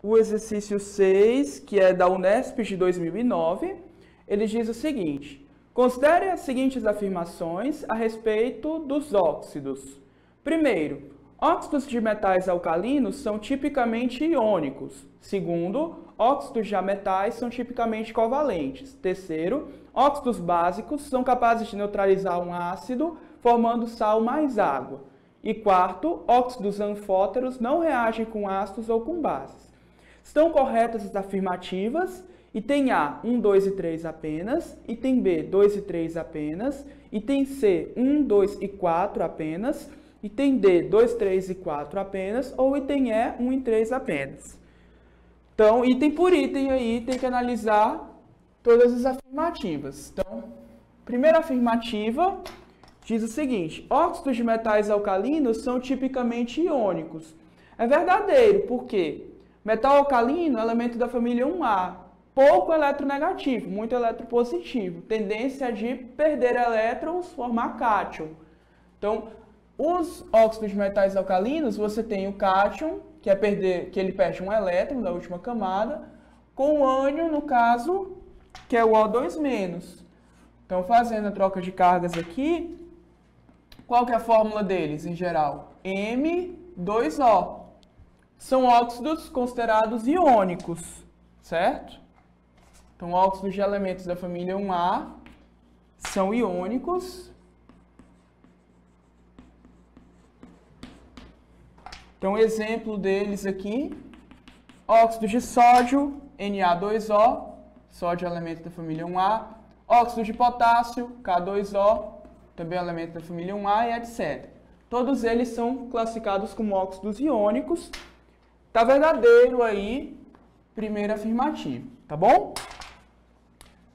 o exercício 6, que é da Unesp de 2009, ele diz o seguinte: considere as seguintes afirmações a respeito dos óxidos. Primeiro, óxidos de metais alcalinos são tipicamente iônicos. Segundo, óxidos de metais são tipicamente covalentes. Terceiro, óxidos básicos são capazes de neutralizar um ácido, formando sal mais água. E quarto, óxidos anfóteros não reagem com ácidos ou com bases. Estão corretas as afirmativas? Item A, 1, 2 e 3 apenas. Item B, 2 e 3 apenas. Item C, 1, 2 e 4 apenas. Item D, 2, 3 e 4 apenas. Ou item E, 1 e 3 apenas. Então, item por item aí, tem que analisar todas as afirmativas. Então, primeira afirmativa diz o seguinte: óxidos de metais alcalinos são tipicamente iônicos. É verdadeiro, por quê? Metal alcalino é elemento da família 1A, pouco eletronegativo, muito eletropositivo, tendência de perder elétrons, formar cátion. Então, os óxidos de metais alcalinos, você tem o cátion, que ele perde um elétron da última camada, com o ânion, no caso, que é o O2-. Então, fazendo a troca de cargas aqui, qual que é a fórmula deles, em geral? M2O. São óxidos considerados iônicos, certo? Então, óxidos de elementos da família 1A são iônicos. Então, exemplo deles aqui, óxido de sódio, Na2O, sódio é elemento da família 1A, óxido de potássio, K2O, também é elemento da família 1A e etc. Todos eles são classificados como óxidos iônicos. Tá verdadeiro aí, primeira afirmativa, tá bom?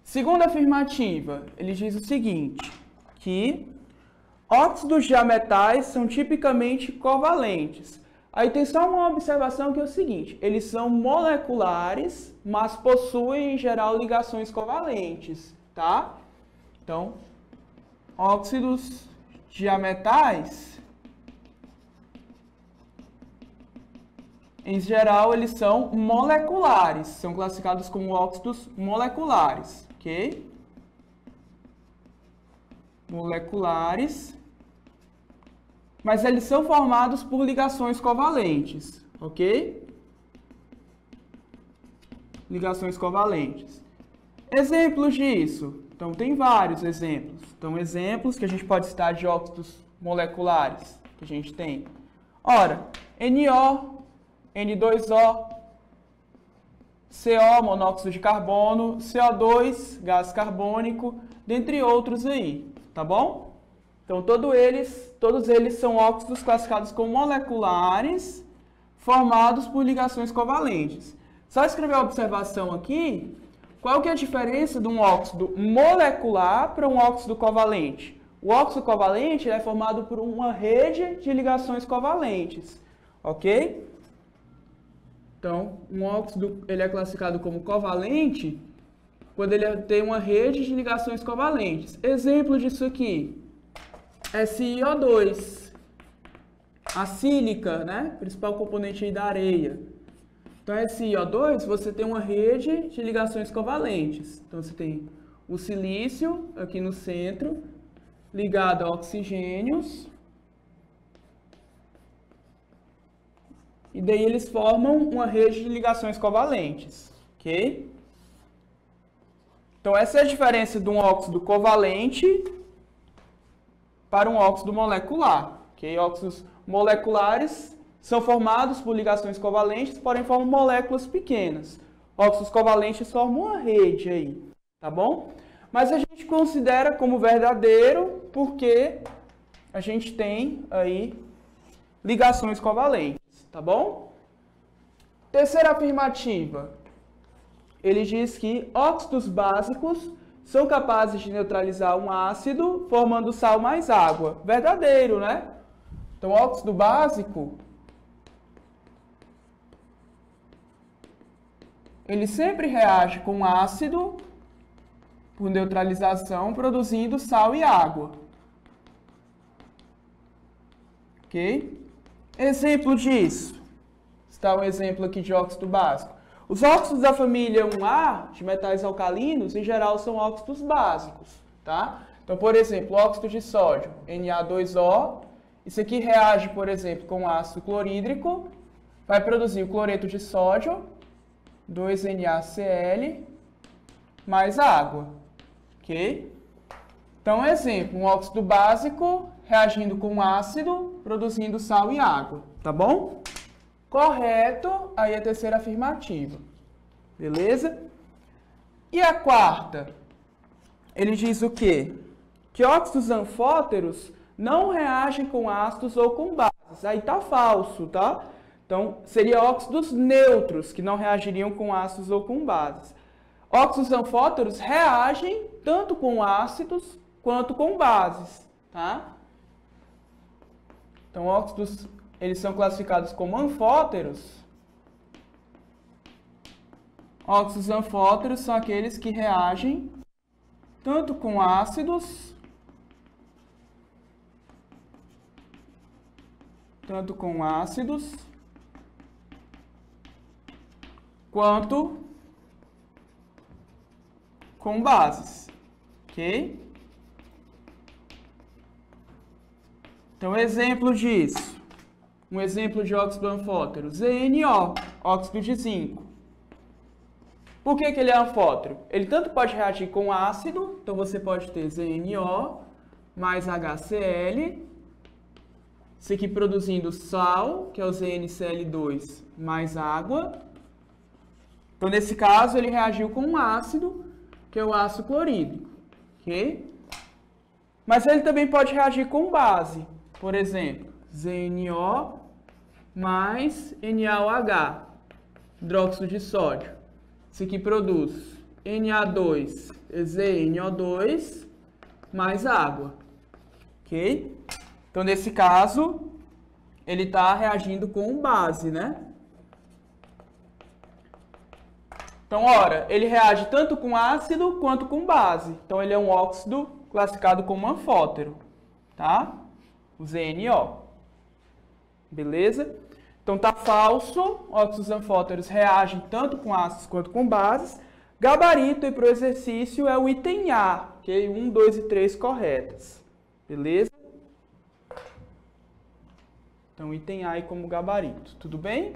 Segunda afirmativa, ele diz o seguinte, que óxidos de metais são tipicamente covalentes. Aí tem só uma observação que é o seguinte: eles são moleculares, mas possuem, em geral, ligações covalentes, tá? Então, óxidos de metais, em geral, eles são moleculares, são classificados como óxidos moleculares, ok? Moleculares. Mas eles são formados por ligações covalentes, ok? Ligações covalentes. Exemplos disso? Então, tem vários exemplos. Então, exemplos que a gente pode citar de óxidos moleculares que a gente tem. Ora, NO, N2O, CO, monóxido de carbono, CO2, gás carbônico, dentre outros aí, tá bom? Então, todos eles são óxidos classificados como moleculares, formados por ligações covalentes. Só escrever a observação aqui, qual que é a diferença de um óxido molecular para um óxido covalente? O óxido covalente é formado por uma rede de ligações covalentes, ok? Então, um óxido ele é classificado como covalente quando ele tem uma rede de ligações covalentes. Exemplo disso aqui, SiO2, a sílica, né? Principal componente aí da areia. Então, SiO2, você tem uma rede de ligações covalentes. Então, você tem o silício aqui no centro, ligado a oxigênios. E daí eles formam uma rede de ligações covalentes, ok? Então, essa é a diferença de um óxido covalente para um óxido molecular, ok? Óxidos moleculares são formados por ligações covalentes, porém formam moléculas pequenas. Óxidos covalentes formam uma rede aí, tá bom? Mas a gente considera como verdadeiro porque a gente tem aí ligações covalentes. Tá bom? Terceira afirmativa. Ele diz que óxidos básicos são capazes de neutralizar um ácido, formando sal mais água. Verdadeiro, né? Então, óxido básico, ele sempre reage com ácido por neutralização, produzindo sal e água. Ok? Exemplo disso, citar um exemplo aqui de óxido básico. Os óxidos da família 1A, de metais alcalinos, em geral são óxidos básicos, tá? Então, por exemplo, óxido de sódio, Na2O, isso aqui reage, por exemplo, com ácido clorídrico, vai produzir o cloreto de sódio, 2NaCl, mais água, ok? Então, exemplo, um óxido básico reagindo com ácido, produzindo sal e água, tá bom? Correto, aí a terceira afirmativa, beleza? E a quarta, ele diz o quê? Que óxidos anfóteros não reagem com ácidos ou com bases. Aí tá falso, tá? Então, seria óxidos neutros, que não reagiriam com ácidos ou com bases. Óxidos anfóteros reagem tanto com ácidos quanto com bases, tá? Então, óxidos, eles são classificados como anfóteros. Óxidos anfóteros são aqueles que reagem tanto com ácidos, quanto com bases, ok? Então, exemplo disso. Um exemplo de óxido anfótero, ZnO, óxido de zinco. Por que ele é anfótero? Ele tanto pode reagir com ácido, então você pode ter ZnO mais HCl, isso aqui produzindo sal, que é o ZnCl2, mais água. Então, nesse caso, ele reagiu com um ácido, que é o ácido clorídrico, ok? Mas ele também pode reagir com base, por exemplo, ZnO mais NaOH, hidróxido de sódio. Isso aqui produz Na2ZnO2 mais água, ok? Então, nesse caso, ele está reagindo com base, né? Então, ora, ele reage tanto com ácido quanto com base. Então, ele é um óxido classificado como anfótero, tá? O ZnO. Beleza? Então, tá falso. Óxidos anfóteros reagem tanto com ácidos quanto com bases. Gabarito aí para o exercício é o item A, ok? 1, 2 e 3 corretas. Beleza? Então, item A aí como gabarito. Tudo bem?